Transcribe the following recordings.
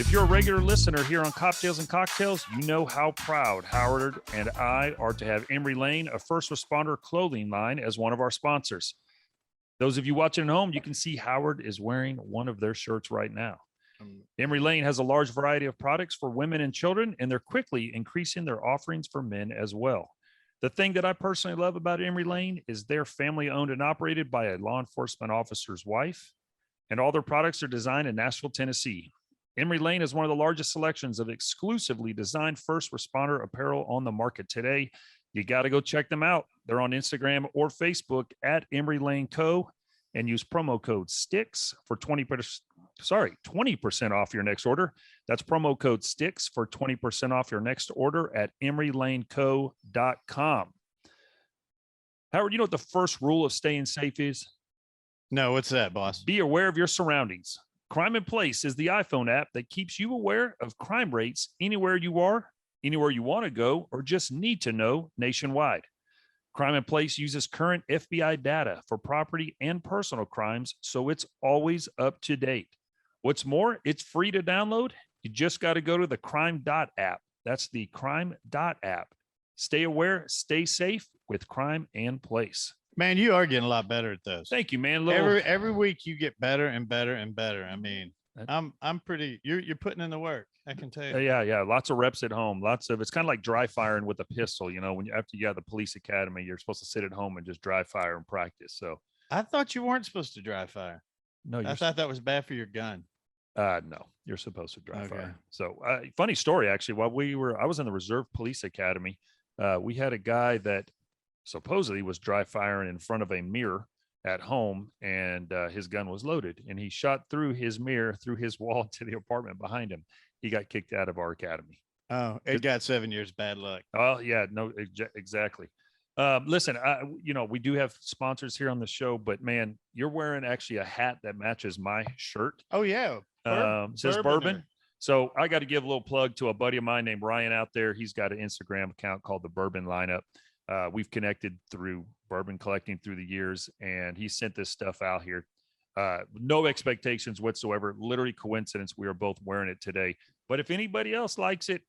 If you're a regular listener here on Coptales and Cocktails, you know how proud Howard and I are to have Emery Lane, a first responder clothing line, as one of our sponsors. Those of you watching at home, you can see Howard is wearing one of their shirts right now. Emery Lane has a large variety of products for women and children, and they're quickly increasing their offerings for men as well. The thing that I personally love about Emery Lane is they're family owned and operated by a law enforcement officer's wife, and all their products are designed in Nashville, Tennessee. Emery Lane is one of the largest selections of exclusively designed first responder apparel on the market today. You got to go check them out. They're on Instagram or Facebook at Emery Lane Co. and use promo code STICKS for 20% off your next order. That's promo code STICKS for 20% off your next order at emerylaneco.com. Howard, you know what the first rule of staying safe is? No, what's that, boss? Be aware of your surroundings. Crime in Place is the iPhone app that keeps you aware of crime rates anywhere you are, anywhere you want to go, or just need to know nationwide. Crime in Place uses current FBI data for property and personal crimes, so it's always up to date. What's more, it's free to download. You just got to go to the crime.app. That's the crime.app. Stay aware, stay safe with Crime in Place. Man, you are getting a lot better at those. Thank you, man. Every week you get better and better and better. I mean, I'm pretty. You're putting in the work. I can tell you. Yeah. Lots of reps at home. It's kind of like dry firing with a pistol. You know, after you have the police academy, you're supposed to sit at home and just dry fire and practice. So I thought you weren't supposed to dry fire. No, I thought that was bad for your gun. No, you're supposed to dry fire. So funny story, actually. While I was in the Reserve Police Academy, we had a guy that supposedly was dry firing in front of a mirror at home, and his gun was loaded, and he shot through his mirror, through his wall to the apartment behind him. He got kicked out of our academy. Oh, it got 7 years bad luck. Oh yeah, no, exactly. Listen, we do have sponsors here on the show, but man, you're wearing actually a hat that matches my shirt. Oh yeah. Says Bourbon. So I got to give a little plug to a buddy of mine named Ryan out there. He's got an Instagram account called the Bourbon Lineup. We've connected through bourbon collecting through the years, and he sent this stuff out here. No expectations whatsoever. Literally coincidence. We are both wearing it today. But if anybody else likes it,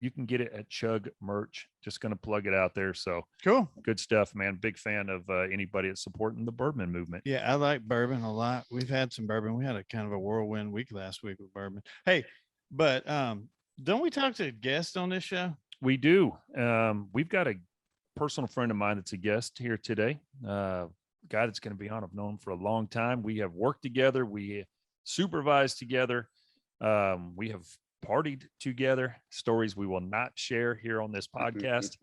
you can get it at Chug Merch. Just going to plug it out there. So cool. Good stuff, man. Big fan of anybody that's supporting the bourbon movement. Yeah, I like bourbon a lot. We've had some bourbon. We had a kind of a whirlwind week last week with bourbon. Hey, but don't we talk to a guest on this show? We do. We've got a personal friend of mine that's a guest here today. Guy that's going to be on. I've known him for a long time. We have worked together. We supervised together. We have partied together. Stories we will not share here on this podcast.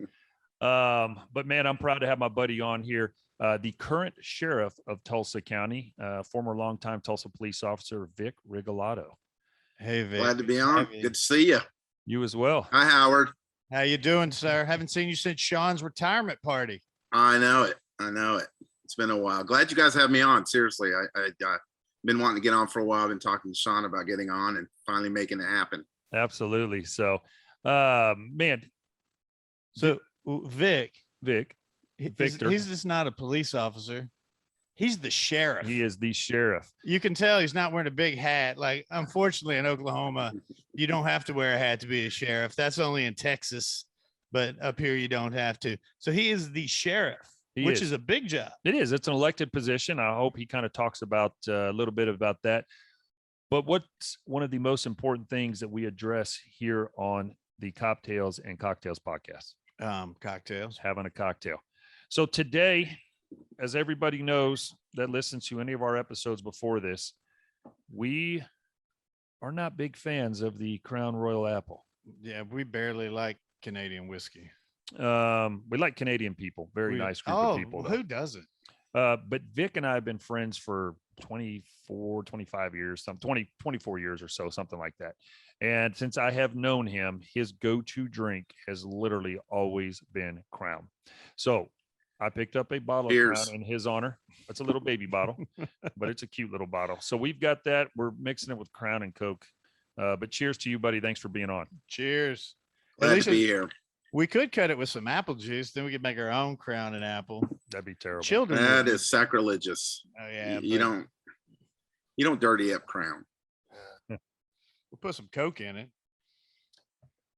But man, I'm proud to have my buddy on here. The current sheriff of Tulsa County, former longtime Tulsa police officer, Vic Regalado. Hey, Vic. Glad to be on. Good to see you. You as well. Hi, Howard. How you doing, sir? Haven't seen you since Sean's retirement party. I know it. It's been a while. Glad you guys have me on. Seriously, I've been wanting to get on for a while. I've been talking to Sean about getting on and finally making it happen. Absolutely. So, man. So Vic, Victor, he's just not a police officer. He's the sheriff. He is the sheriff. You can tell he's not wearing a big hat. Like, unfortunately, in Oklahoma, you don't have to wear a hat to be a sheriff. That's only in Texas, but up here you don't have to. So he is the sheriff, which is a big job. It is. It's an elected position. I hope he kind of talks about a little bit about that. But what's one of the most important things that we address here on the Coptales and Cocktails podcast? Cocktails. Having a cocktail. So today, as everybody knows that listens to any of our episodes before this, we are not big fans of the Crown Royal Apple. Yeah, we barely like Canadian whiskey. We like Canadian people. Very nice group of people. Who doesn't? But Vic and I have been friends for 25 years, 24 years or so, something like that. And since I have known him, his go-to drink has literally always been Crown. So I picked up a bottle of Crown in his honor. It's a little baby bottle, but it's a cute little bottle. So we've got that. We're mixing it with Crown and Coke. But cheers to you, buddy. Thanks for being on. Cheers. Glad to be here. We could cut it with some apple juice. Then we could make our own Crown and apple. That'd be terrible. Children. That is sacrilegious. Oh yeah. You don't dirty up Crown. We'll put some Coke in it.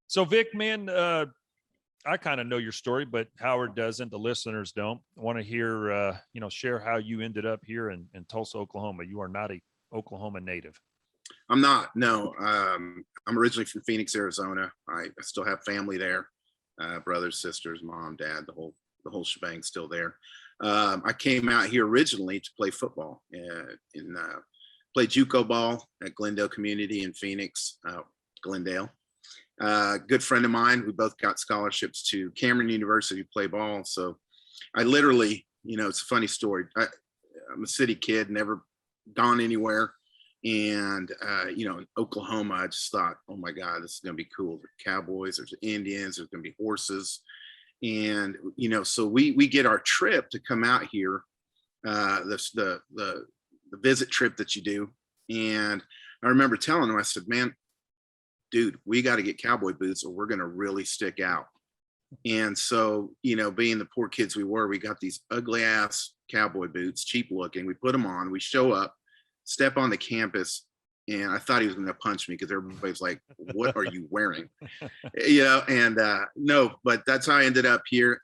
So Vic, man, I kind of know your story, but Howard doesn't. The listeners don't. I want to hear, share how you ended up here in Tulsa, Oklahoma. You are not a Oklahoma native. I'm not. No, I'm originally from Phoenix, Arizona. I still have family there, brothers, sisters, mom, dad, the whole shebang still there. I came out here originally to play football played JUCO ball at Glendale Community in Phoenix, Glendale. Good friend of mine. We both got scholarships to Cameron University to play ball. So I literally, it's a funny story. I'm a city kid, never gone anywhere. And, in Oklahoma, I just thought, oh my God, this is going to be cool. There's cowboys, there's Indians, there's going to be horses. And, so we get our trip to come out here, the visit trip that you do. And I remember telling him, I said, man, dude, we got to get cowboy boots or we're going to really stick out. And so, being the poor kids we were, we got these ugly ass cowboy boots, cheap looking. We put them on, we show up, step on the campus, and I thought he was going to punch me because everybody's like, what are you wearing? No, but that's how I ended up here.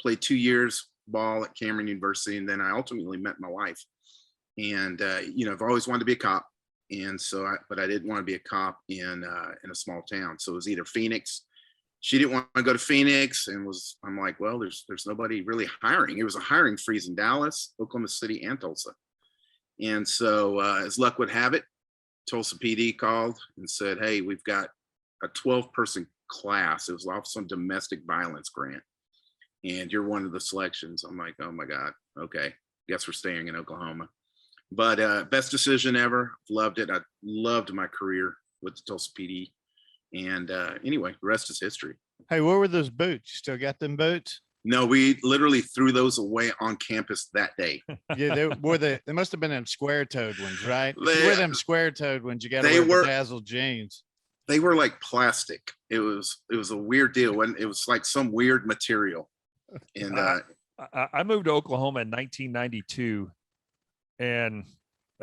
Played 2 years ball at Cameron University, and then I ultimately met my wife. And, I've always wanted to be a cop. And so, but I didn't want to be a cop in a small town. So it was either Phoenix. She didn't want to go to Phoenix, and I'm like, well, there's nobody really hiring. It was a hiring freeze in Dallas, Oklahoma City, and Tulsa. And so, as luck would have it, Tulsa PD called and said, hey, we've got a 12-person class. It was off some domestic violence grant, and you're one of the selections. I'm like, oh my God, okay, guess we're staying in Oklahoma. But best decision ever. Loved it. I loved my career with the Tulsa PD. And anyway, the rest is history. Hey, where were those boots? You still got them boots? No, we literally threw those away on campus that day. Yeah, they must have been them square-toed ones, right? If you wear them square-toed ones, you got to wear bedazzled jeans. They were like plastic. It was a weird deal. When it was like some weird material. And I moved to Oklahoma in 1992. And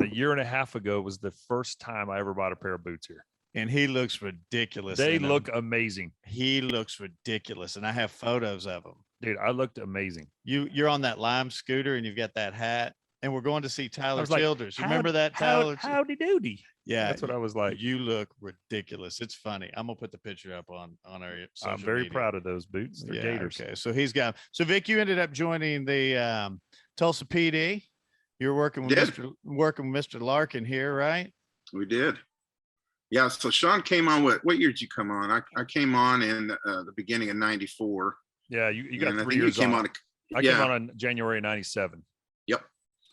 a year and a half ago was the first time I ever bought a pair of boots here. And he looks ridiculous. They look amazing. He looks ridiculous. And I have photos of him. Dude, I looked amazing. You're on that lime scooter and you've got that hat. And we're going to see Tyler Childers. Remember that, Tyler? Howdy doody. Yeah. That's what I was like. You look ridiculous. It's funny. I'm going to put the picture up on our social I'm very media. Proud of those boots. They're Gators. Okay. So Vic, you ended up joining the Tulsa PD. You're working with Mr. Larkin here, right? We did. Yeah. So Sean came on. What year did you come on? I came on in the beginning of '94. Yeah, you got 3 years came on. I came on in January '97. Yep.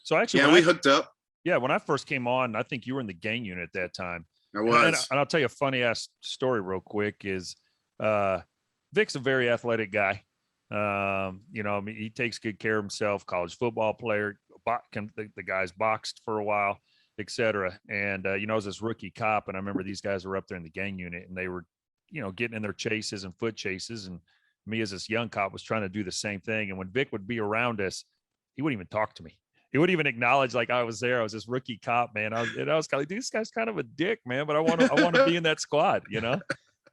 So actually, we hooked up. Yeah, when I first came on, I think you were in the gang unit at that time. I was. And I'll tell you a funny ass story real quick. Is Vic's a very athletic guy. He takes good care of himself. College football player. The guys boxed for a while, etc. And I was this rookie cop, and I remember these guys were up there in the gang unit, and they were, getting in their chases and foot chases, and me as this young cop was trying to do the same thing. And when Vic would be around us, he wouldn't even talk to me. He wouldn't even acknowledge like I was there. I was this rookie cop, man. I was kind of like, dude, this guy's kind of a dick, man. But I want to be in that squad,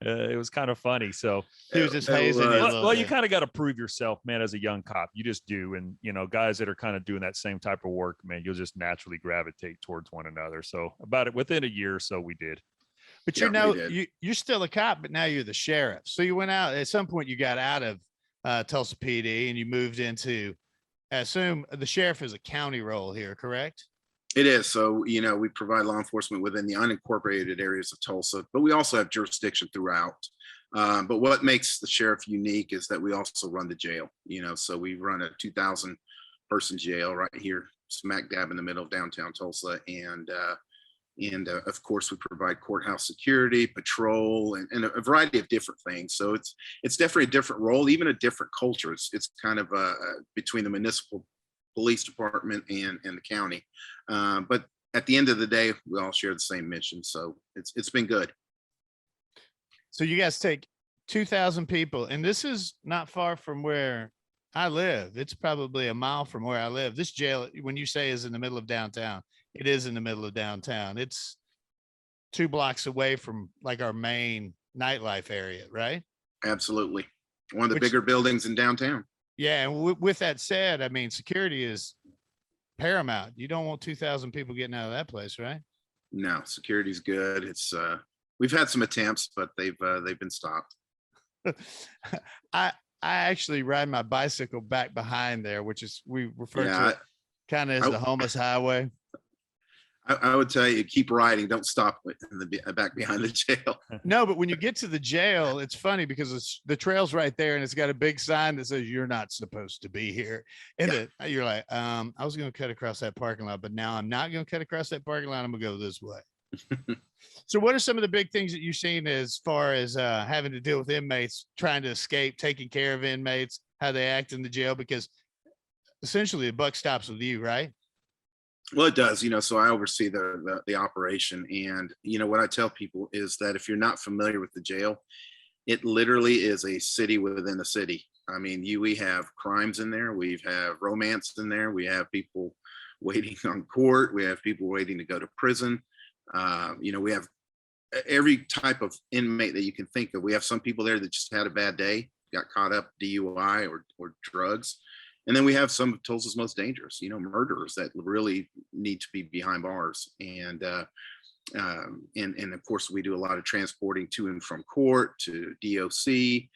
It was kind of funny. So he was just hazing you. Well, you kind of got to prove yourself, man, as a young cop. You just do. And, guys that are kind of doing that same type of work, man, you'll just naturally gravitate towards one another. So within a year or so, we did. But you're still a cop, but now you're the sheriff. So you went out at some point, you got out of Tulsa PD and you moved into, I assume the sheriff is a county role here, correct? It is. So, we provide law enforcement within the unincorporated areas of Tulsa, but we also have jurisdiction throughout. But what makes the sheriff unique is that we also run the jail, so we run a 2,000 person jail right here, smack dab in the middle of downtown Tulsa. And of course, we provide courthouse security, patrol, and a variety of different things. So it's definitely a different role, even a different culture. It's kind of between the municipal police department and the county. But at the end of the day, we all share the same mission. So it's been good. So you guys take 2,000 people, and this is not far from where I live. It's probably a mile from where I live. This jail, when you say is in the middle of downtown, it is in the middle of downtown. It's 2 blocks away from like our main nightlife area, right? Absolutely. One of the Which- bigger buildings in downtown. Yeah. And with that said, I mean, security is paramount. You don't want 2,000 people getting out of that place, right? No, security's good. It's we've had some attempts, but they've been stopped. I actually ride my bicycle back behind there, which is we refer to Yeah, it kind of as the homeless highway. I would tell you, keep riding. Don't stop in the back behind the jail. No, but when you get to the jail, it's funny because the trail's right there and it's got a big sign that says you're not supposed to be here. And you're like, I was going to cut across that parking lot, but now I'm not going to cut across that parking lot. I'm going to go this way. So what are some of the big things that you've seen as far as having to deal with inmates trying to escape, taking care of inmates, how they act in the jail? Because essentially the buck stops with you, right? Well, it does, so I oversee the operation. And, what I tell people is that if you're not familiar with the jail, it literally is a city within a city. I mean, we have crimes in there. We have romance in there. We have people waiting on court. We have people waiting to go to prison. We have every type of inmate that you can think of. We have some people there that just had a bad day, got caught up DUI or drugs. And then we have some of Tulsa's most dangerous, murderers that really need to be behind bars. And of course, we do a lot of transporting to and from court to DOC.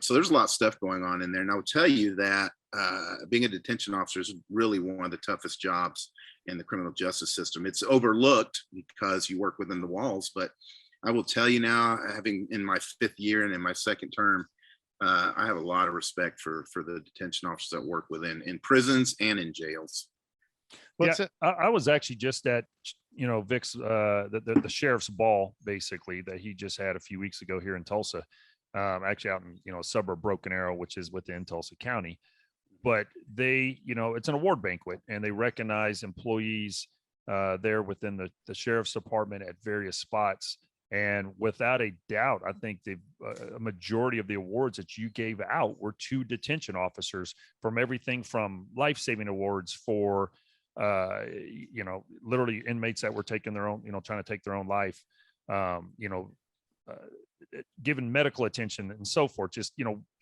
So there's a lot of stuff going on in there. And I will tell you that being a detention officer is really one of the toughest jobs in the criminal justice system. It's overlooked because you work within the walls. But I will tell you now, having in my 5th year and in my 2nd term, I have a lot of respect for the detention officers that work in prisons and in jails. I was actually just at, Vic's, the sheriff's ball, basically, that he just had a few weeks ago here in Tulsa, actually out in, a suburb of Broken Arrow, which is within Tulsa County. But they, it's an award banquet and they recognize employees there within the sheriff's department at various spots. And without a doubt, I think a majority of the awards that you gave out were to detention officers, from everything from life-saving awards for, literally inmates that were taking their own, trying to take their own life, given medical attention and so forth, just,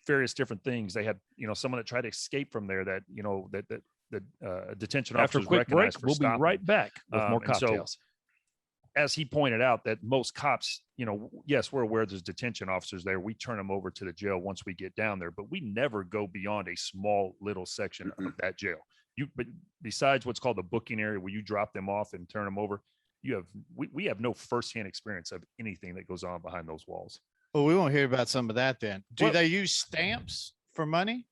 various different things. They had, someone that tried to escape from there that, that detention After a officers quick break, recognized for we'll be stopping. right back with more And so, cocktails. as he pointed out, that most cops, yes, we're aware there's detention officers there. We turn them over to the jail once we get down there, but we never go beyond a small little section of that jail. But besides what's called the booking area, where you drop them off and turn them over, we have no firsthand experience of anything that goes on behind those walls. Well, we won't hear about some of that then. Do Well- they use stamps for money?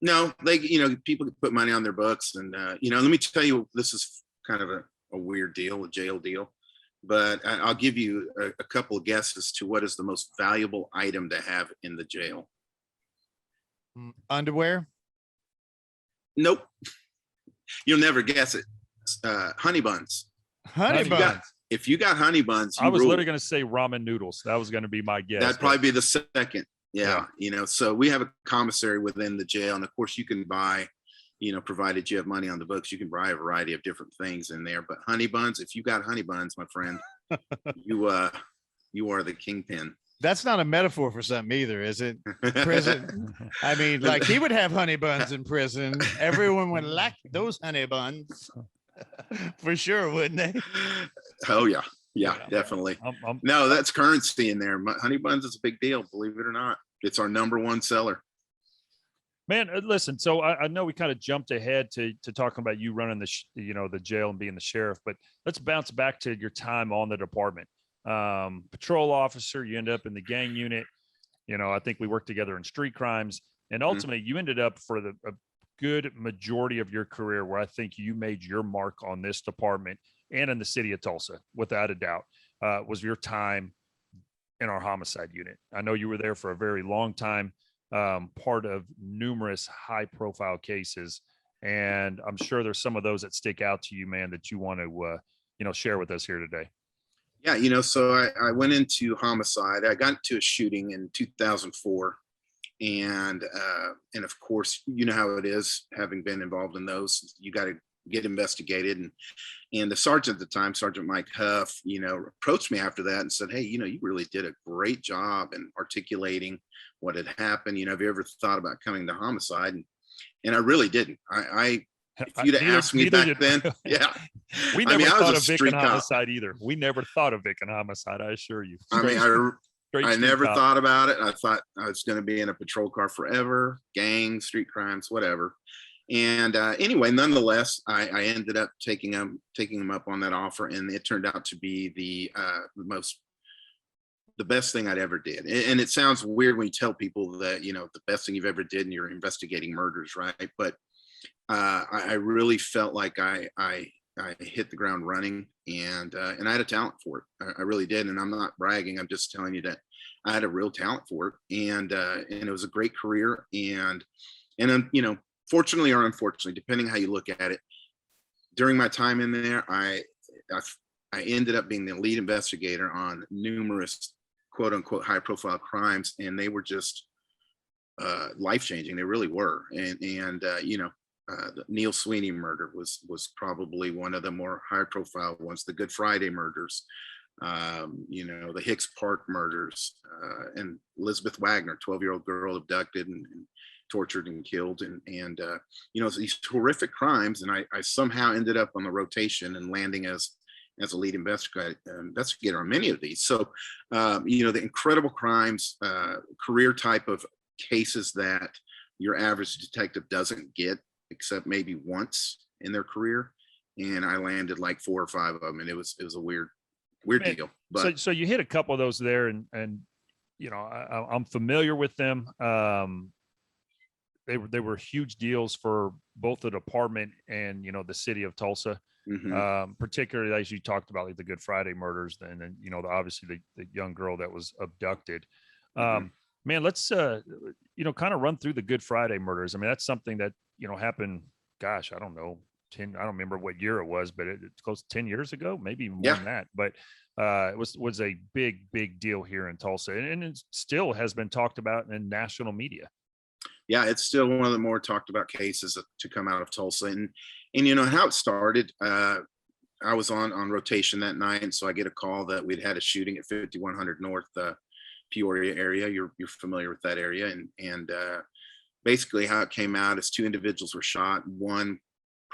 No, they, people put money on their books. And, let me tell you, this is kind of a weird deal, a jail deal. But I'll give you a couple of guesses to what is the most valuable item to have in the jail. Underwear? Nope. You'll never guess it. Honey buns. Honey If buns. you got honey buns, I was rule. literally going to say ramen noodles. That was going to be my guess. That'd but- probably be the second. Yeah. So we have a commissary within the jail. And of course you can buy, provided you have money on the books, you can buy a variety of different things in there. But honey buns, if you got honey buns, my friend, you are the kingpin. That's not a metaphor for something either, is it? Prison. I mean, like he would have honey buns in prison. Everyone would like those honey buns for sure, wouldn't they? Oh yeah. Yeah. Definitely. I'm- No, that's currency in there. Honey buns is a big deal, believe it or not. It's our number one seller. Man, listen, so I know we kind of jumped ahead to talking about you running the jail and being the sheriff, but let's bounce back to your time on the department. Patrol officer, you end up in the gang unit. I think we worked together in street crimes, and ultimately you ended up for a good majority of your career where I think you made your mark on this department and in the city of Tulsa, without a doubt, was your time in our homicide unit. I know you were there for a very long time, part of numerous high profile cases. And I'm sure there's some of those that stick out to you, man, that you want to, share with us here today. Yeah. So I went into homicide. I got into a shooting in 2004. And of course, you know how it is, having been involved in those, you got to get investigated. And the sergeant at the time, Sergeant Mike Huff, approached me after that and said, "Hey, you really did a great job in articulating what had happened. Have you ever thought about coming to Homicide?" And I really didn't. If you'd have asked me back then, yeah. We never I was thought a of Vic street and cop. Homicide either. We never thought of Vic and Homicide, I assure you. I never thought about it. I thought I was going to be in a patrol car forever, gangs, street crimes, whatever. And anyway, nonetheless, I ended up taking him up on that offer, and it turned out to be the best thing I'd ever did. And it sounds weird when you tell people that the best thing you've ever did, and you're investigating murders, right? But I really felt like I hit the ground running, and I had a talent for it. I really did, and I'm not bragging. I'm just telling you that I had a real talent for it, and it was a great career. And fortunately or unfortunately, depending how you look at it, during my time in there, I ended up being the lead investigator on numerous quote unquote high profile crimes, and they were just life changing. They really were, and the Neil Sweeney murder was probably one of the more high profile ones. The Good Friday murders, the Hicks Park murders, and Elizabeth Wagoner, 12-year-old girl abducted and tortured and killed, and these horrific crimes. And I somehow ended up on the rotation and landing as a lead investigator on many of these. So, the incredible crimes, career type of cases that your average detective doesn't get, except maybe once in their career. And I landed like 4 or 5 of them, and it was a weird deal. But so you hit a couple of those there, and I'm familiar with them. They were huge deals for both the department and the city of Tulsa. mm-hmm. Particularly as you talked about, like the Good Friday murders, and then obviously the young girl that was abducted. Mm-hmm. Man, let's kind of run through the Good Friday murders. I mean, that's something that happened, gosh, I don't know, I don't remember what year it was, but it's close to 10 years ago, maybe even more than that. But it was a big deal here in Tulsa, and it still has been talked about in national media. Yeah, it's still one of the more talked about cases to come out of Tulsa. And how it started, I was on rotation that night, and so I get a call that we'd had a shooting at 5100 North Peoria area. You're familiar with that area, and basically how it came out is 2 individuals were shot, one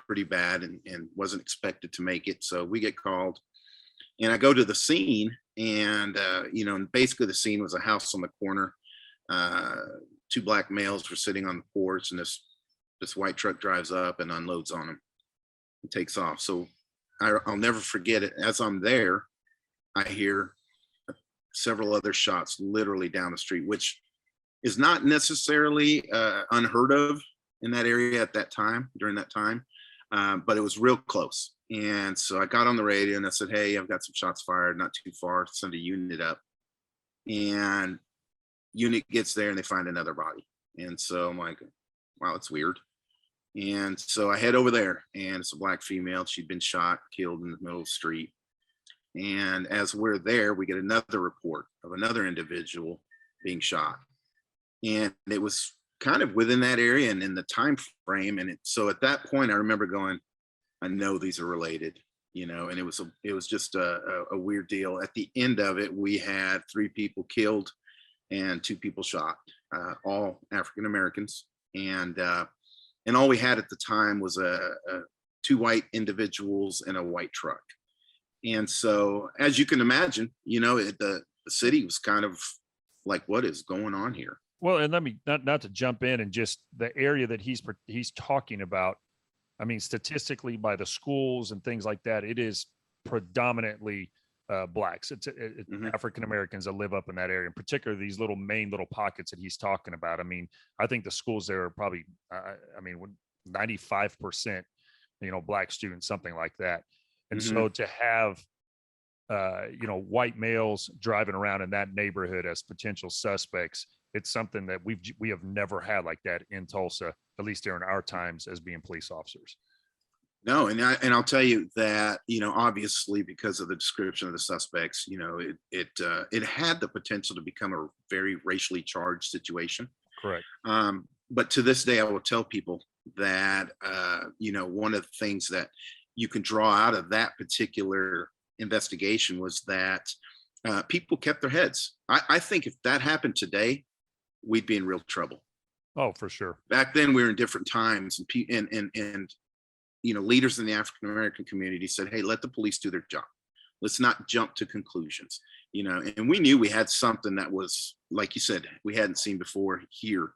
pretty bad and wasn't expected to make it. So we get called, and I go to the scene, and basically the scene was a house on the corner. 2 black males were sitting on the porch, and this white truck drives up and unloads on them and takes off. So I'll never forget it. As I'm there, I hear several other shots literally down the street, which is not necessarily unheard of in that area at that time, during that time, but it was real close. And so I got on the radio and I said, "Hey, I've got some shots fired not too far, send a unit up." And unit gets there and they find another body. And so I'm like, wow, it's weird. And so I head over there, and it's a black female. She'd been shot, killed in the middle of the street. And as we're there, we get another report of another individual being shot. And it was kind of within that area and in the time frame. And so at that point, I remember going, I know these are related, and it was just a weird deal. At the end of it, we had 3 people killed and 2 people shot, all African Americans, and all we had at the time was 2 white individuals in a white truck. And so, as you can imagine, the city was kind of like, what is going on here? Well, and let me not to jump in, and just the area that he's talking about. I mean, statistically, by the schools and things like that, it is predominantly blacks. It's mm-hmm. African Americans that live up in that area, in particular these main little pockets that he's talking about. I mean, I think the schools there are probably 95% black students, something like that. And mm-hmm. so to have white males driving around in that neighborhood as potential suspects, it's something that we have never had like that in Tulsa, at least during our times as being police officers. No, and I'll tell you that, obviously because of the description of the suspects, it had the potential to become a very racially charged situation. Correct. But to this day, I will tell people that, one of the things that you can draw out of that particular investigation was that people kept their heads. I think if that happened today, we'd be in real trouble. Oh, for sure. Back then we were in different times, and leaders in the African American community said, hey, let the police do their job. Let's not jump to conclusions, and we knew we had something that was, like you said, we hadn't seen before here.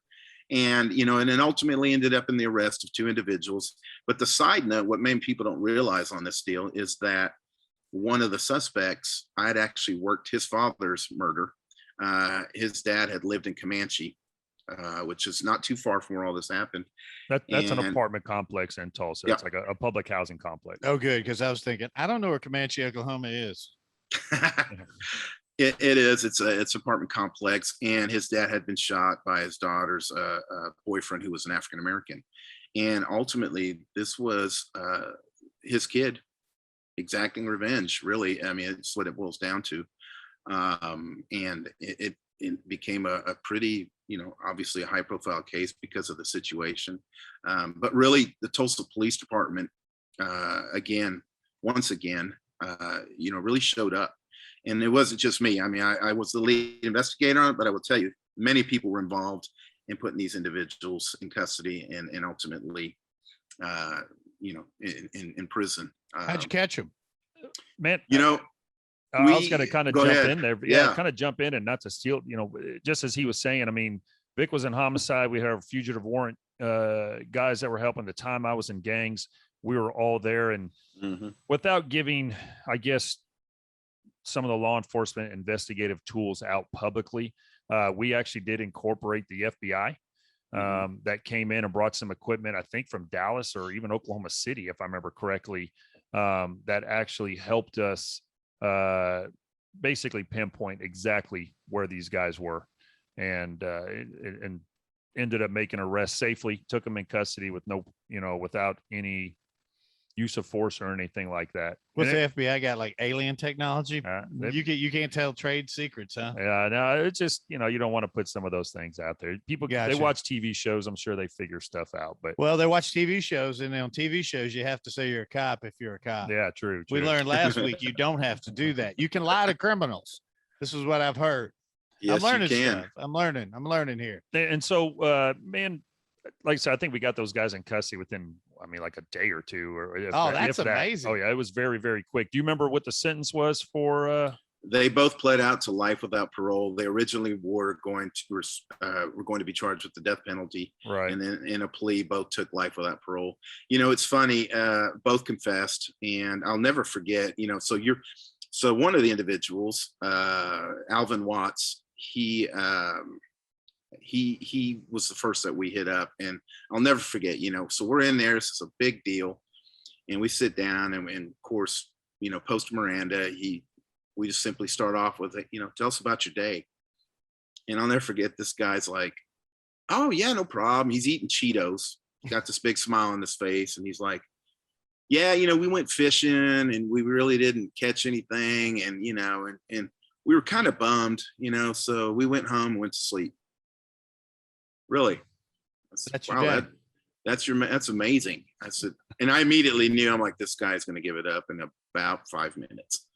And, and then ultimately ended up in the arrest of 2 individuals. But the side note, what many people don't realize on this deal is that one of the suspects, I had actually worked his father's murder. His dad had lived in Comanche, which is not too far from where all this happened. That's an apartment complex in Tulsa. Yeah. It's like a public housing complex. Oh, good. Because I was thinking, I don't know where Comanche, Oklahoma is. It is. It's an apartment complex, and his dad had been shot by his daughter's boyfriend, who was an African American, and ultimately this was his kid exacting revenge. Really, I mean, it's what it boils down to, and it became a pretty, obviously a high-profile case because of the situation. But really, the Tulsa Police Department, once again, really showed up. And it wasn't just me. I mean, I was the lead investigator on it, but I will tell you, many people were involved in putting these individuals in custody and ultimately, in prison. How'd you catch them? Man, I was going to kind of jump in there. Yeah. Kind of jump in, and not to steal, just as he was saying, I mean, Vic was in homicide. We had fugitive warrant guys that were helping. The time I was in gangs, we were all there. And without giving, I guess, some of the law enforcement investigative tools out publicly, we actually did incorporate the FBI that came in and brought some equipment, I think from Dallas or even Oklahoma City, if I remember correctly, that actually helped us basically pinpoint exactly where these guys were, and ended up making arrests safely, took them in custody with without any use of force or anything like that. What's the FBI got, like alien technology? You can't tell trade secrets, huh? Yeah, no, it's just, you don't want to put some of those things out there. People, Gotcha. They watch TV shows. I'm sure they figure stuff out, but well, they watch TV shows, and on TV shows, you have to say you're a cop if you're a cop. yeah, true. We learned last week you don't have to do that. You can lie to criminals. This is what I've heard. Yes, I'm learning you can. stuff. I'm learning here. And so, man, like I said, I think we got those guys in custody within, like a day or two. That's amazing. Oh yeah, it was very, very quick. Do you remember what the sentence was for? They both pled out to life without parole. They originally were going to be charged with the death penalty, right? And then in a plea, both took life without parole. It's funny. Both confessed, and I'll never forget. So one of the individuals, Alvin Watts, he was the first that we hit up, and I'll never forget, so we're in there. This is a big deal, and we sit down, and of course, post Miranda, we just simply start off with, tell us about your day. And I'll never forget, this guy's like, oh yeah, no problem. He's eating Cheetos, got this big smile on his face, and he's like, yeah, we went fishing and we really didn't catch anything, and and we were kind of bummed, so we went home and went to sleep. Really? That's your dad. That's amazing. I said, and I immediately knew, I'm like, this guy's going to give it up in about 5 minutes.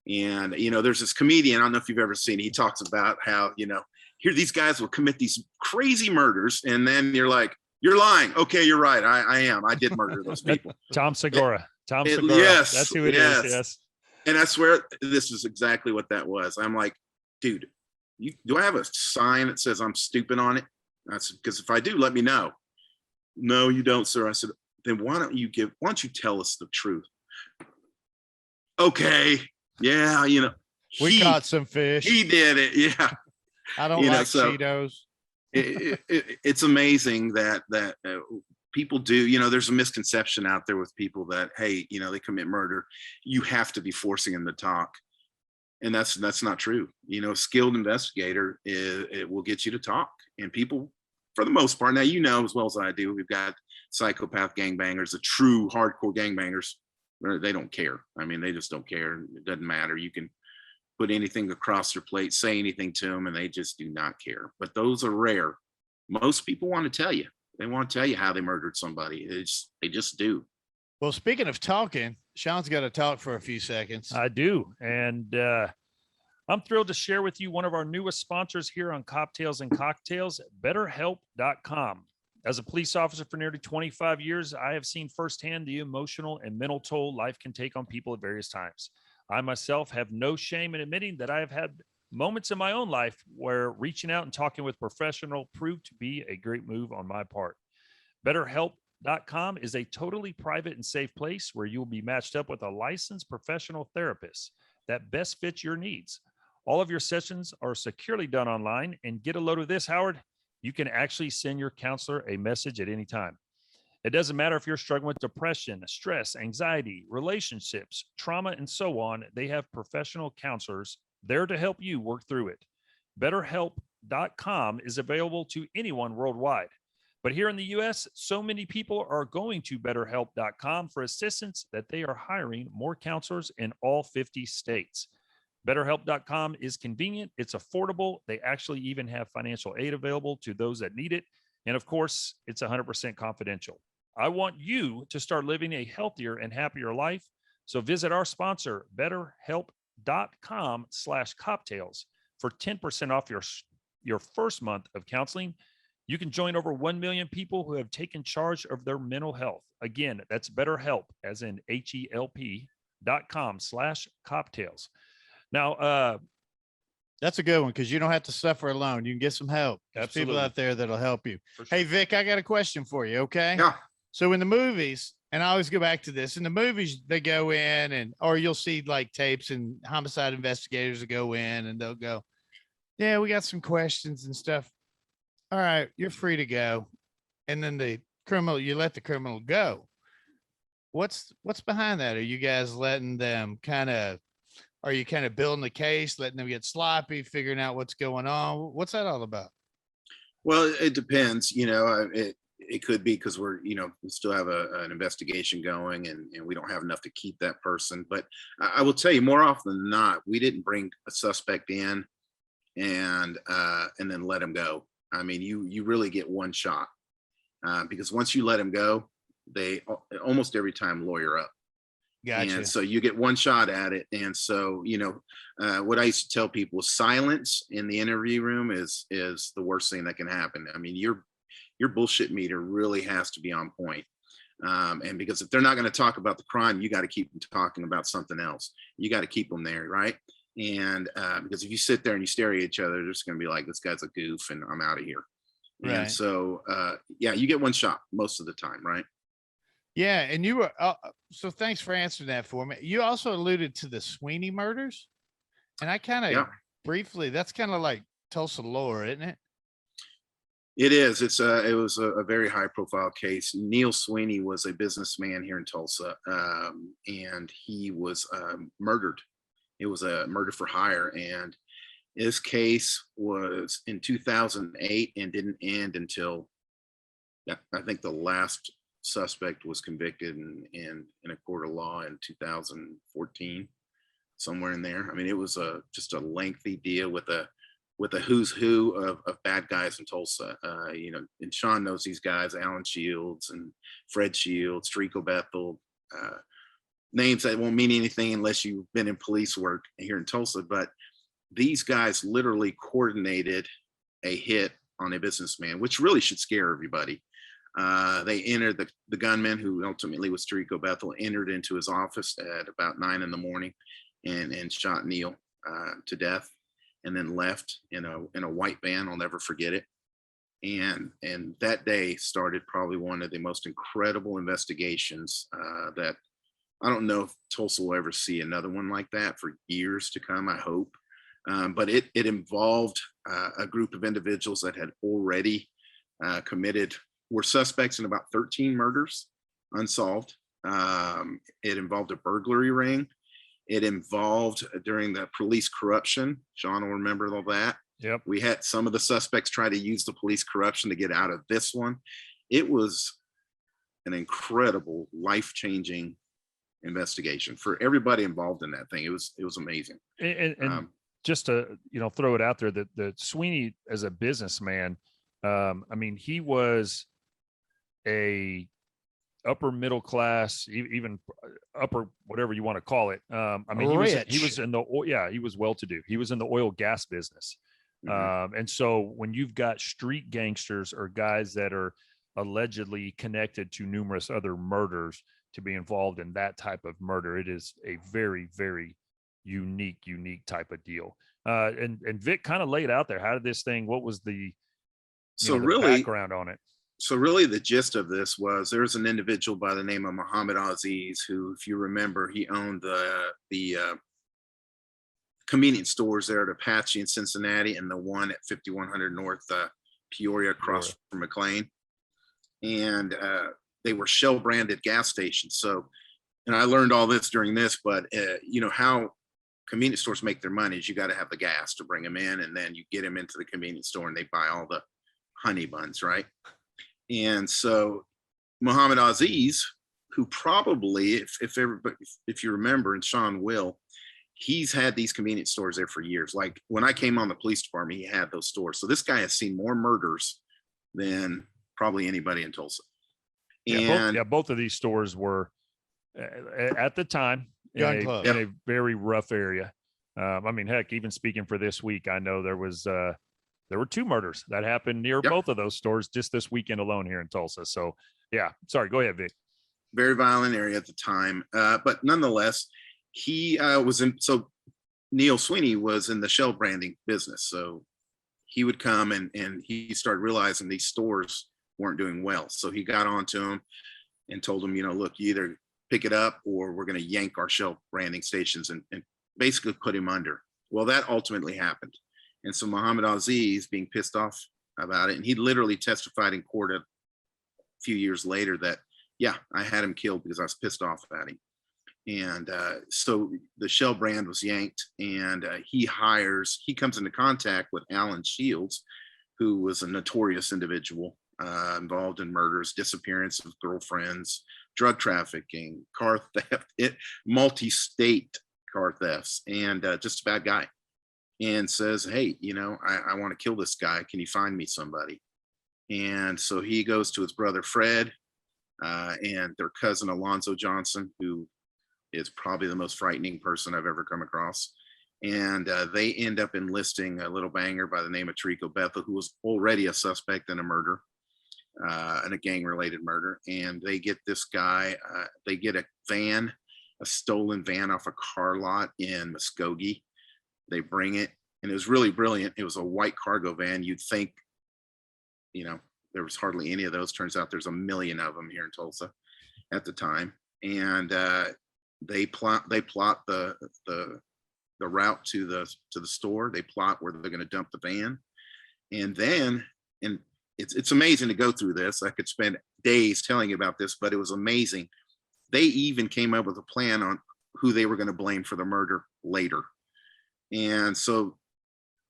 And, there's this comedian, I don't know if you've ever seen it. He talks about how, here these guys will commit these crazy murders. And then you're like, you're lying. Okay, you're right. I am. I did murder those people. Tom Segura. Segura. Yes. That's who it is. Yes. And I swear this is exactly what that was. I'm like, dude, do I have a sign that says I'm stupid on it? I said, because if I do, let me know. No, you don't, sir. I said, then why don't you tell us the truth? Okay. Yeah. We caught some fish. He did it. Yeah. I don't like Cheetos. It's amazing that people do, there's a misconception out there with people that, hey, they commit murder, you have to be forcing them to talk. And that's not true. A skilled investigator it will get you to talk. And people, for the most part, now, as well as I do, we've got psychopath gangbangers, the true hardcore gangbangers. They don't care. I mean, they just don't care. It doesn't matter. You can put anything across their plate, say anything to them, and they just do not care. But those are rare. Most people want to tell you. They won't tell you how they murdered somebody. They just do. Well, speaking of talking, Sean's got to talk for a few seconds. I do. And I'm thrilled to share with you one of our newest sponsors here on Cocktails and Cocktails, BetterHelp.com. As a police officer for nearly 25 years, I have seen firsthand the emotional and mental toll life can take on people at various times. I myself have no shame in admitting that I have had moments in my own life where reaching out and talking with a professional proved to be a great move on my part. BetterHelp.com is a totally private and safe place where you will be matched up with a licensed professional therapist that best fits your needs. All of your sessions are securely done online, and get a load of this, Howard. You can actually send your counselor a message at any time. It doesn't matter if you're struggling with depression, stress, anxiety, relationships, trauma, and so on. They have professional counselors there to help you work through it. BetterHelp.com is available to anyone worldwide. But here in the US, so many people are going to BetterHelp.com for assistance that they are hiring more counselors in all 50 states. BetterHelp.com is convenient. It's affordable. They actually even have financial aid available to those that need it. And of course, it's 100% confidential. I want you to start living a healthier and happier life. So visit our sponsor, BetterHelp.com/cocktails for 10% off your first month of counseling. You can join over 1 million people who have taken charge of their mental health. Again, that's BetterHelp, as in HELP.com/cocktails. Now, That's a good one because you don't have to suffer alone. You can get some help. There's people Absolutely. out there that'll help you. for sure. Hey, Vic, I got a question for you. Okay. Yeah. So in the movies, and I always go back to this, in the movies, they go in or you'll see like tapes and homicide investigators will go in and they'll go, yeah, we got some questions and stuff. All right, you're free to go. And then you let the criminal go. What's behind that? Are you guys letting them are you kind of building the case, letting them get sloppy, figuring out what's going on? What's that all about? Well, it depends. It could be because we still have an investigation going, and we don't have enough to keep that person. But I will tell you, more often than not, we didn't bring a suspect in and then let him go. I mean, you really get one shot because once you let him go, they almost every time lawyer up. Gotcha. And so you get one shot at it. And so, what I used to tell people, silence in the interview room is the worst thing that can happen. I mean, your bullshit meter really has to be on point. And because if they're not going to talk about the crime, you got to keep them talking about something else. You got to keep them there, right? And because if you sit there and you stare at each other, they're just going to be like, this guy's a goof and I'm out of here. Right. And so, you get one shot most of the time, right? Yeah. And you were, so thanks for answering that for me. You also alluded to the Sweeney murders. And I kind of briefly, that's kind of like Tulsa lore, isn't it? It is. It was a very high profile case. Neil Sweeney was a businessman here in Tulsa, and he was murdered. It was a murder for hire. And his case was in 2008 and didn't end until I think the last suspect was convicted in a court of law in 2014, somewhere in there. I mean, it was just a lengthy deal with a who's who of bad guys in Tulsa. And Sean knows these guys, Alan Shields and Fred Shields, Trico Bethel, names that won't mean anything unless you've been in police work here in Tulsa. But these guys literally coordinated a hit on a businessman, which really should scare everybody. They entered the gunman, who ultimately was Trico Bethel, entered into his office at about 9 a.m. and shot Neil to death, and then left in a white van. I'll never forget it. And that day started probably one of the most incredible investigations that I don't know if Tulsa will ever see another one like that for years to come, I hope. But it involved a group of individuals that had already were suspects in about 13 murders, unsolved. It involved a burglary ring. It involved during the police corruption. Sean will remember all that. Yep. We had some of the suspects try to use the police corruption to get out of this one. It was an incredible, life-changing investigation for everybody involved in that thing. It was amazing. And just to throw it out there, that Sweeney as a businessman, I mean, he was a upper middle class, even upper, whatever you want to call it. I mean, he was in the he was well to do. He was in the oil gas business. And so when you've got street gangsters or guys that are allegedly connected to numerous other murders to be involved in that type of murder, it is a very, very unique type of deal. And Vic kind of laid out there. How did this thing, what was the, the background on it? So really the gist of this was there was an individual by the name of Muhammad Aziz, who, if you remember, he owned the convenience stores there at Apache in Cincinnati and the one at 5100 North Peoria across from McLean. And they were Shell branded gas stations. So, and I learned all this during this, but you know how convenience stores make their money is you got to have the gas to bring them in, and then you get them into the convenience store and they buy all the honey buns, right? And so Muhammad Aziz, who probably, if you remember, and Sean will, he's had these convenience stores there for years. Like when I came on the police department, he had those stores. So this guy has seen more murders than probably anybody in Tulsa. And both of these stores were at the time in a very rough area. I mean, heck, even speaking for this week, I know there were 2 murders that happened near both of those stores just this weekend alone here in Tulsa. So yeah, sorry, go ahead, Vic. Very violent area at the time. But nonetheless, he was in, so Neil Sweeney was in the Shell branding business. So he would come and he started realizing these stores weren't doing well. So he got onto him and told him, you know, look, you either pick it up or we're going to yank our Shell branding stations and basically put him under. Well, that ultimately happened. And so Muhammad Aziz, being pissed off about it, and he literally testified in court a few years later that, yeah, I had him killed because I was pissed off at him. And so the Shell brand was yanked, and he comes into contact with Alan Shields, who was a notorious individual involved in murders, disappearance of girlfriends, drug trafficking, car theft, multi-state car thefts, and just a bad guy. And says, hey, you know, I want to kill this guy. Can you find me somebody? And so he goes to his brother, Fred, and their cousin, Alonzo Johnson, who is probably the most frightening person I've ever come across. And they end up enlisting a little banger by the name of Tarico Bethel, who was already a suspect in a murder, in a gang-related murder. And they get this guy, they get a stolen van off a car lot in Muskogee. They bring it, and it was really brilliant. It was a white cargo van. You'd think, you know, there was hardly any of those. Turns out there's a million of them here in Tulsa at the time. And they plot the route to the store. They plot where they're going to dump the van, and then, and it's amazing to go through this. I could spend days telling you about this, but it was amazing. They even came up with a plan on who they were going to blame for the murder later. And so,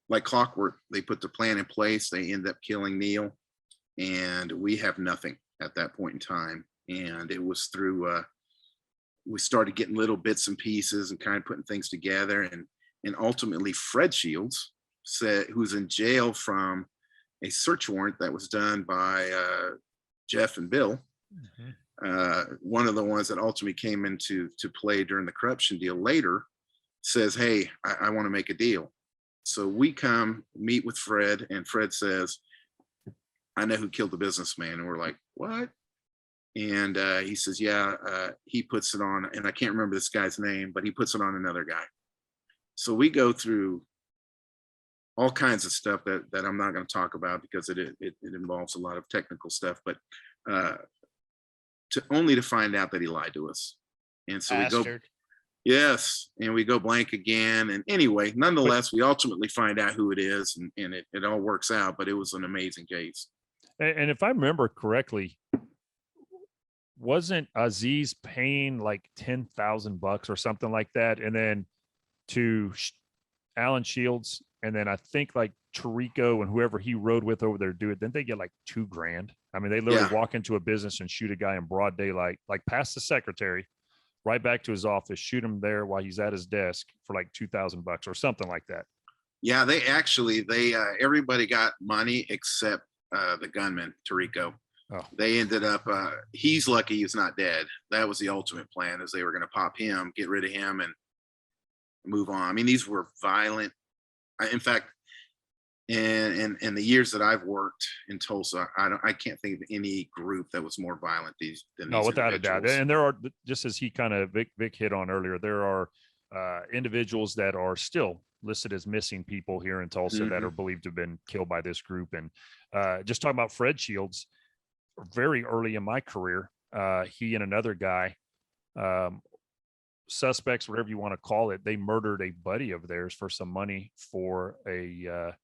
like clockwork, they put the plan in place. They end up killing Neil, and we have nothing at that point in time. And it was through, we started getting little bits and pieces and kind of putting things together. And ultimately, Fred Shields, who's in jail from a search warrant that was done by Jeff and Bill, one of the ones that ultimately came into play during the corruption deal later, says, hey, I want to make a deal. So we come meet with Fred, and Fred says, I know who killed the businessman. And we're like, what? And he says, yeah, he puts it on, and I can't remember this guy's name, but he puts it on another guy. So we go through all kinds of stuff that I'm not going to talk about because it involves a lot of technical stuff, but only to find out that he lied to us. And so we go, yes, and we go blank again. And anyway, nonetheless, we ultimately find out who it is, and it all works out, but it was an amazing case. And if I remember correctly, wasn't Aziz paying like $10,000 or something like that? And then to Alan Shields, and then I think like Tarico and whoever he rode with over there do it, then they get like $2,000. I mean, they literally walk into a business and shoot a guy in broad daylight, like past the secretary, right back to his office, shoot him there while he's at his desk for like $2,000 or something like that. Yeah, they everybody got money except the gunman, Tarico. Oh. They ended up, he's lucky he's not dead. That was the ultimate plan, is they were going to pop him, get rid of him, and move on. I mean, these were violent. In fact, in the years that I've worked in Tulsa, I can't think of any group that was more violent than No, these without a doubt. individuals. And there are, just as he kind of Vic hit on earlier, there are individuals that are still listed as missing people here in Tulsa that are believed to have been killed by this group. And just talking about Fred Shields, very early in my career, he and another guy, suspects, whatever you want to call it, they murdered a buddy of theirs for some money for a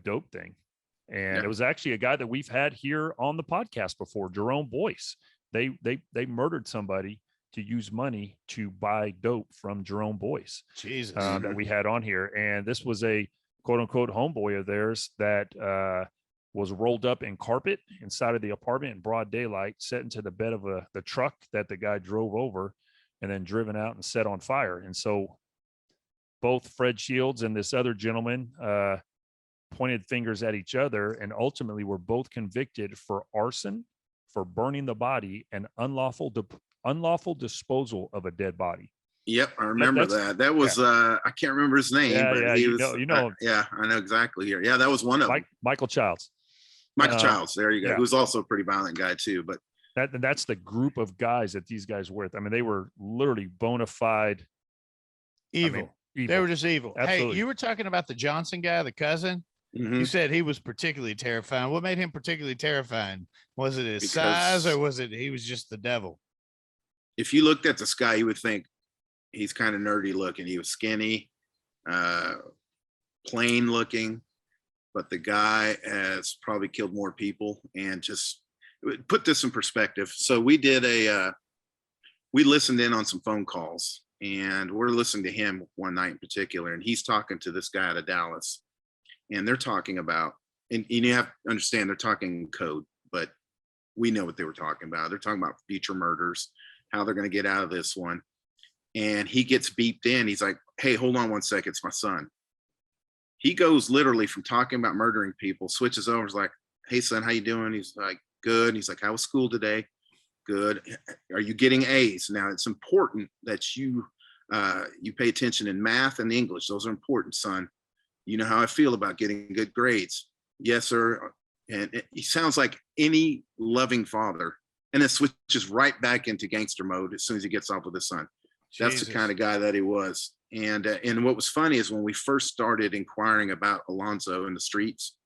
dope thing. And it was actually a guy that we've had here on the podcast before, Jerome Boyce. They murdered somebody to use money to buy dope from Jerome Boyce. Jesus. That we had on here. And this was a quote unquote homeboy of theirs that was rolled up in carpet inside of the apartment in broad daylight, set into the bed of the truck that the guy drove over, and then driven out and set on fire. And so both Fred Shields and this other gentleman pointed fingers at each other, and ultimately were both convicted for arson, for burning the body, and unlawful disposal of a dead body. Yep, I remember that. That was I can't remember his name, but he was. Yeah, I know exactly. Here, yeah, that was one of them. Michael Childs. Michael Childs. There you go. Yeah. He was also a pretty violent guy too, but. That's the group of guys that these guys were with. I mean, they were literally bona fide evil. They were just evil. Absolutely. Hey, you were talking about the Johnson guy, the cousin. You said he was particularly terrifying. What made him particularly terrifying? Was it his size, or was it he was just the devil? If you looked at this guy, you would think he's kind of nerdy looking. He was skinny, plain looking, but the guy has probably killed more people. And just put this in perspective. So we listened in on some phone calls, and we're listening to him one night in particular, and he's talking to this guy out of Dallas, and they're talking about, and you have to understand they're talking code, but we know what they were talking about. They're talking about future murders, how they're going to get out of this one. And he gets beeped in. He's like, hey, hold on one second. It's my son. He goes literally from talking about murdering people, switches over. He's like, hey son, how you doing? He's like, good. He's like, how was school today? Good. Are you getting A's? Now it's important that you pay attention in math and English. Those are important, son. You know how I feel about getting good grades. Yes, sir. And he sounds like any loving father, and then switches right back into gangster mode as soon as he gets off with his son. That's the kind of guy that he was. And what was funny is when we first started inquiring about Alonzo in the streets,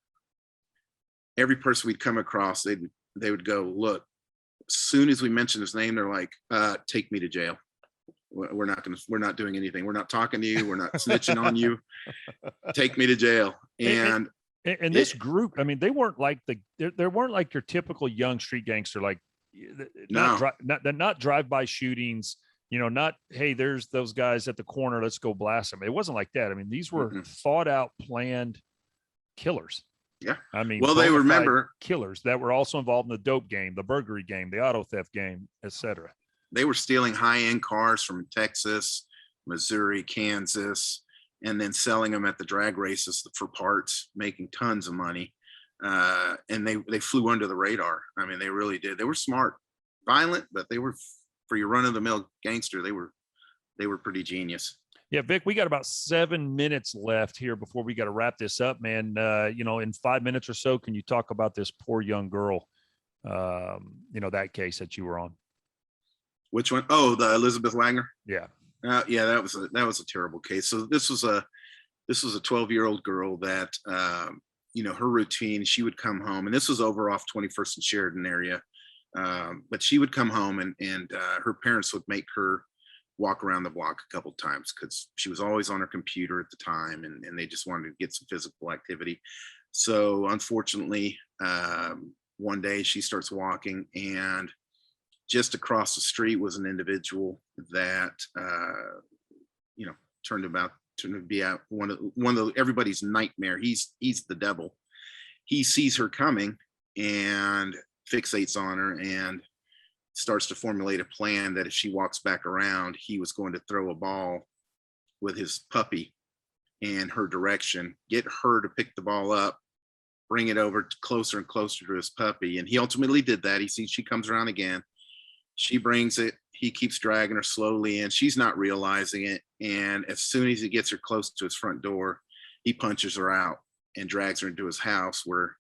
every person we'd come across, they would go, look, as soon as we mention his name, they're like, take me to jail. We're not doing anything. We're not talking to you. We're not snitching on you. Take me to jail. And this group, I mean, they weren't like they weren't like your typical young street gangster, like not drive-by shootings, not, hey, there's those guys at the corner, let's go blast them. It wasn't like that. I mean, these were thought out, planned killers. Yeah. I mean, well, they remember killers that were also involved in the dope game, the burglary game, the auto theft game, etc. They were stealing high-end cars from Texas, Missouri, Kansas, and then selling them at the drag races for parts, making tons of money. And they flew under the radar. I mean, they really did. They were smart, violent, but they were, for your run-of-the-mill gangster, they were pretty genius. Yeah, Vic, we got about 7 minutes left here before we got to wrap this up, man. In 5 minutes or so, can you talk about this poor young girl, that case that you were on? Which one? Oh, the Elizabeth Wagoner. Yeah. Yeah, that was a terrible case. So this was a 12-year-old girl that, her routine, she would come home, and this was over off 21st and Sheridan area. But she would come home and her parents would make her walk around the block a couple of times because she was always on her computer at the time, and they just wanted to get some physical activity. So unfortunately, one day she starts walking, and just across the street was an individual that turned to be out one of everybody's nightmare. He's the devil. He sees her coming and fixates on her and starts to formulate a plan that if she walks back around, he was going to throw a ball with his puppy in her direction, get her to pick the ball up, bring it over closer and closer to his puppy. And he ultimately did that. He sees she comes around again. She brings it. He keeps dragging her slowly in. She's not realizing it. And as soon as he gets her close to his front door, he punches her out and drags her into his house where,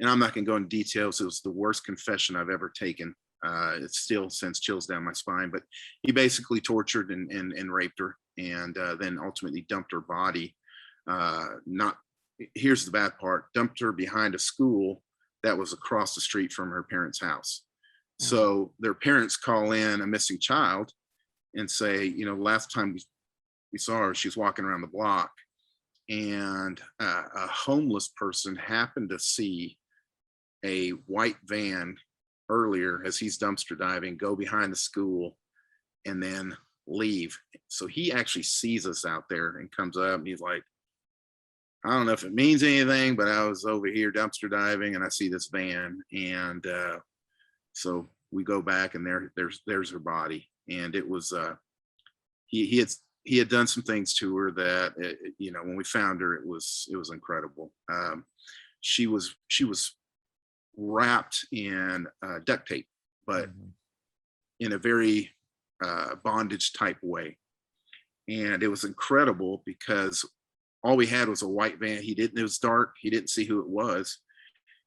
and I'm not going to go into details. It was the worst confession I've ever taken. It still sends chills down my spine, but he basically tortured and raped her, and then ultimately dumped her body. Here's the bad part, dumped her behind a school that was across the street from her parents' house. So their parents call in a missing child and say, you know, last time we saw her, she's walking around the block, and a homeless person happened to see a white van earlier as he's dumpster diving, go behind the school and then leave. So he actually sees us out there and comes up and he's like, I don't know if it means anything, but I was over here dumpster diving and I see this van. And so we go back and there's her body. And it was, he had done some things to her that, you know, when we found her, it was incredible. She was wrapped in duct tape, but in a very bondage type way. And it was incredible because all we had was a white van. It was dark. He didn't see who it was.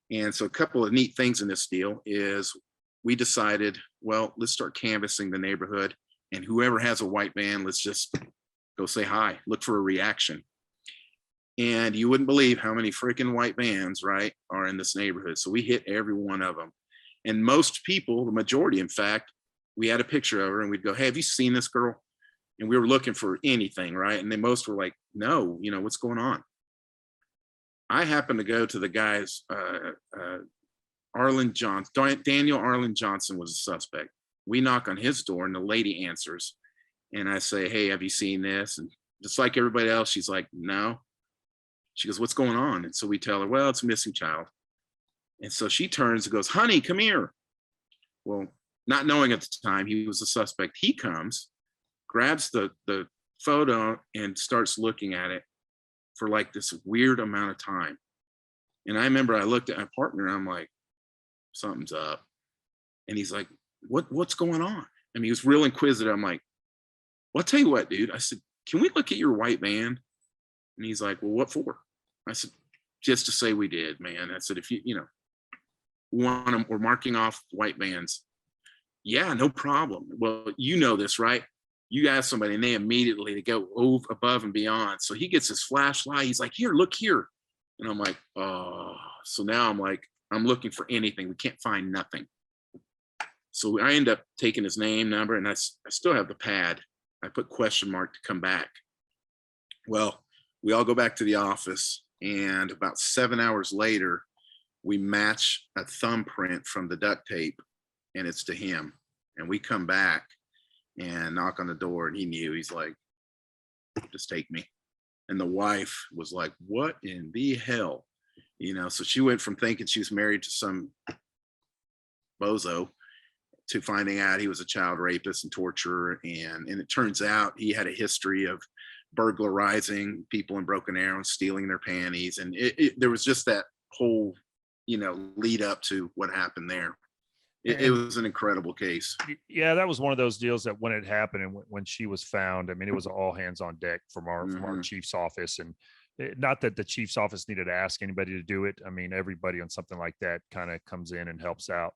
And so a couple of neat things in this deal is we decided, well, let's start canvassing the neighborhood, and whoever has a white van, let's just go say hi, look for a reaction. And you wouldn't believe how many freaking white vans, right, are in this neighborhood. So we hit every one of them. And most people, the majority, in fact, we had a picture of her and we'd go, hey, have you seen this girl? And we were looking for anything, right? And then most were like, no, you know, what's going on? I happened to go to the guy's, Arlen Johnson, Daniel Arlen Johnson was a suspect. We knock on his door and the lady answers. And I say, hey, have you seen this? And just like everybody else, she's like, no. She goes, what's going on? And so we tell her, well, it's a missing child. And so she turns and goes, honey, come here. Well, not knowing at the time he was a suspect, he comes, grabs the photo and starts looking at it for like this weird amount of time. And I remember I looked at my partner and I'm like, something's up. And he's like, what's going on? I mean, he was real inquisitive. I'm like, well, I'll tell you what, dude. I said, can we look at your white van? And he's like, well, what for? I said, just to say we did, man. I said, if you know, want them, we're marking off white vans. Yeah, no problem. Well, you know this, right? You ask somebody and they immediately to go over, above and beyond. So he gets his flashlight. He's like, here, look here. And I'm like, oh, so now I'm like, I'm looking for anything. We can't find nothing. So I end up taking his name, number, and I still have the pad. I put question mark to come back. Well, we all go back to the office, and about 7 hours later, we match a thumbprint from the duct tape, and it's to him. And we come back and knock on the door, and he knew. He's like, just take me. And the wife was like, what in the hell? You know, so she went from thinking she was married to some bozo to finding out he was a child rapist and torturer. And it turns out he had a history of burglarizing people in Broken Arrow, stealing their panties. And there was just that whole, you know, lead up to what happened there. It was an incredible case. Yeah, that was one of those deals that when it happened and when she was found, I mean, it was all hands on deck from our chief's office. And not that the chief's office needed to ask anybody to do it. I mean, everybody on something like that kind of comes in and helps out.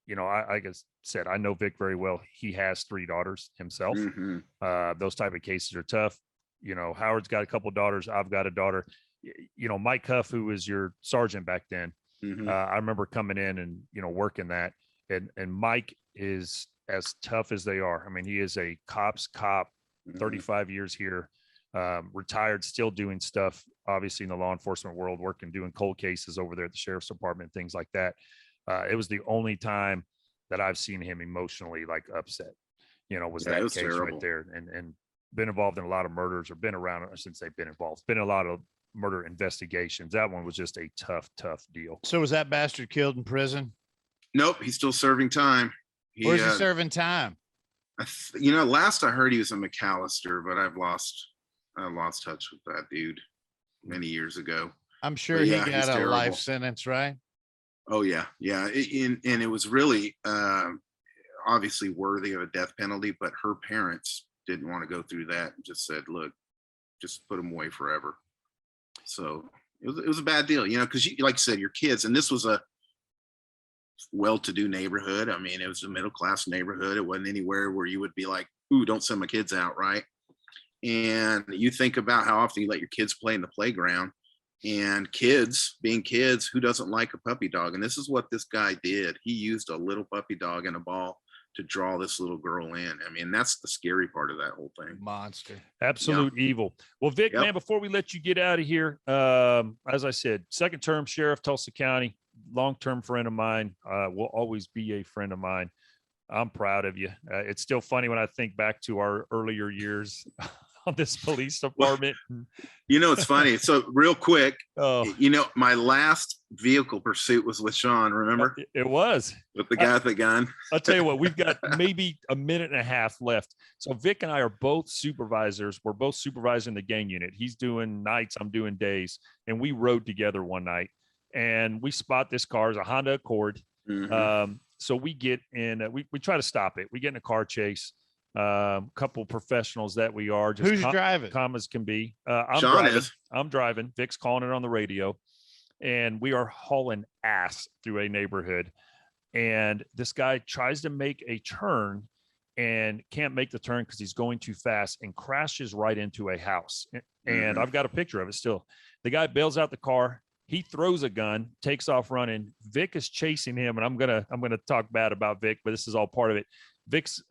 You know, I guess said, I know Vic very well. He has 3 daughters himself. Those type of cases are tough. You know, Howard's got a couple daughters. I've got a daughter. You know, Mike Huff, who was your sergeant back then, I remember coming in and, you know, working that. And Mike is as tough as they are. I mean, he is a cop's cop, 35 years here, retired, still doing stuff, obviously in the law enforcement world, working, doing cold cases over there at the sheriff's department, things like that. It was the only time that I've seen him emotionally like upset, you know, was that case terrible. Right there. And been involved in a lot of murders, or been around, I shouldn't say been involved, been in a lot of murder investigations. That one was just a tough deal. So was that bastard killed in prison? Nope, he's still serving time. Where's he serving time? You know, last I heard he was in McAllister, but I lost touch with that dude many years ago. I'm sure But he yeah, he's got a life terrible. sentence, right? Oh yeah, yeah, and it was really obviously worthy of a death penalty, but her parents didn't want to go through that and just said, "Look, just put him away forever." So it was a bad deal, because like you said, your kids, and this was a well-to-do neighborhood. I mean, it was a middle-class neighborhood. It wasn't anywhere where you would be like, "Ooh, don't send my kids out," right? And you think about how often you let your kids play in the playground, and kids being kids, who doesn't like a puppy dog? And this is what this guy did. He used a little puppy dog and a ball to draw this little girl in. I mean, that's the scary part of that whole thing. Monster. Absolute evil. Well, Vic, Yep. man, before we let you get out of here, as I said, second term sheriff, Tulsa County, long-term friend of mine, will always be a friend of mine. I'm proud of you. It's still funny when I think back to our earlier years on this police department. It's funny. So real quick, Oh, my last vehicle pursuit was with Sean, remember? it was. With the guy with the gun. I'll tell you what, we've got maybe a minute and a half left. So Vic and I are both supervisors. We're both supervising the gang unit. He's doing nights, I'm doing days. And we rode together one night and we spot this car. It's a Honda Accord. Mhm. So we get in, we try to stop it. We get in a car chase. Couple professionals that we are, just Who's driving? calm as can be. I'm Sean driving. is. I'm driving. Vic's calling it on the radio, and we are hauling ass through a neighborhood. And this guy tries to make a turn and can't make the turn because he's going too fast and crashes right into a house. And Mhm. I've got a picture of it still. The guy bails out the car. He throws a gun, takes off running. Vic is chasing him, and I'm gonna talk bad about Vic, but this is all part of it. Vic's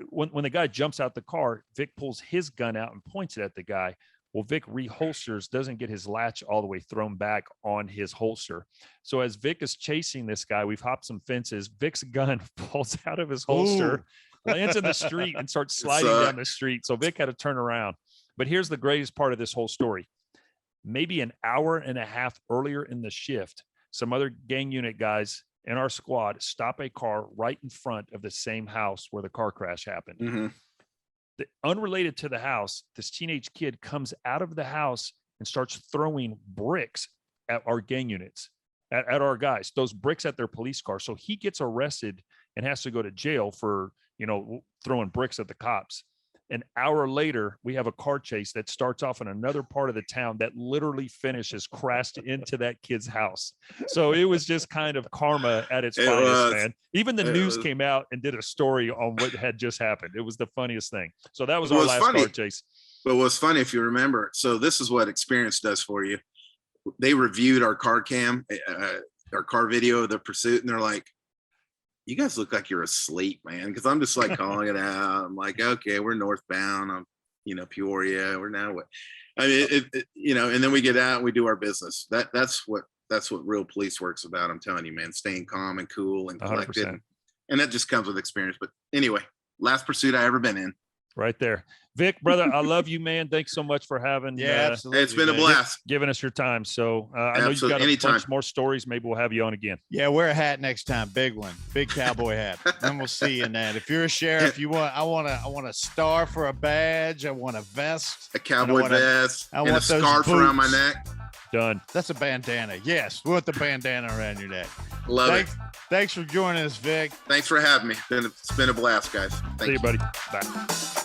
when the guy jumps out the car, Vic pulls his gun out and points it at the guy. Well, Vic reholsters, doesn't get his latch all the way thrown back on his holster. So as Vic is chasing this guy, we've hopped some fences. Vic's gun falls out of his holster, lands in the street, and starts sliding down the street. So Vic had to turn around. But here's the greatest part of this whole story. Maybe an hour and a half earlier in the shift, some other gang unit guys in our squad stop a car right in front of the same house where the car crash happened. Mhm. Unrelated to the house, this teenage kid comes out of the house and starts throwing bricks at our gang units, at our guys, those bricks at their police car. So he gets arrested and has to go to jail for, throwing bricks at the cops. An hour later, we have a car chase that starts off in another part of the town that literally finishes crashed into that kid's house. So it was just kind of karma at its finest, man. Even the news came out and did a story on what had just happened. It was the funniest thing. So that was our last car chase. But what's funny, if you remember, so this is what experience does for you. They reviewed our car cam, our car video of the pursuit, and they're like, "You guys look like you're asleep, man." Because I'm just like calling it out. I'm like, okay, we're northbound. I'm, Peoria. We're now what? I mean, and then we get out and we do our business. That's what real police work's about. I'm telling you, man, staying calm and cool and collected. 100%. And that just comes with experience. But anyway, last pursuit I ever been in. Right there. Vic, brother, I love you, man. Thanks so much for having absolutely. It's been a blast. giving us your time. So I know you've got a bunch more stories. Maybe we'll have you on again. Yeah, wear a hat next time. Big one. Big cowboy hat. Then we'll see you in that. If you're a sheriff, I want a star for a badge. I want a vest. A cowboy vest. And a scarf around my neck. Done. That's a bandana. Yes, we want the bandana around your neck. Love it. Thanks for joining us, Vic. Thanks for having me. It's been a blast, guys. See you, buddy. Bye.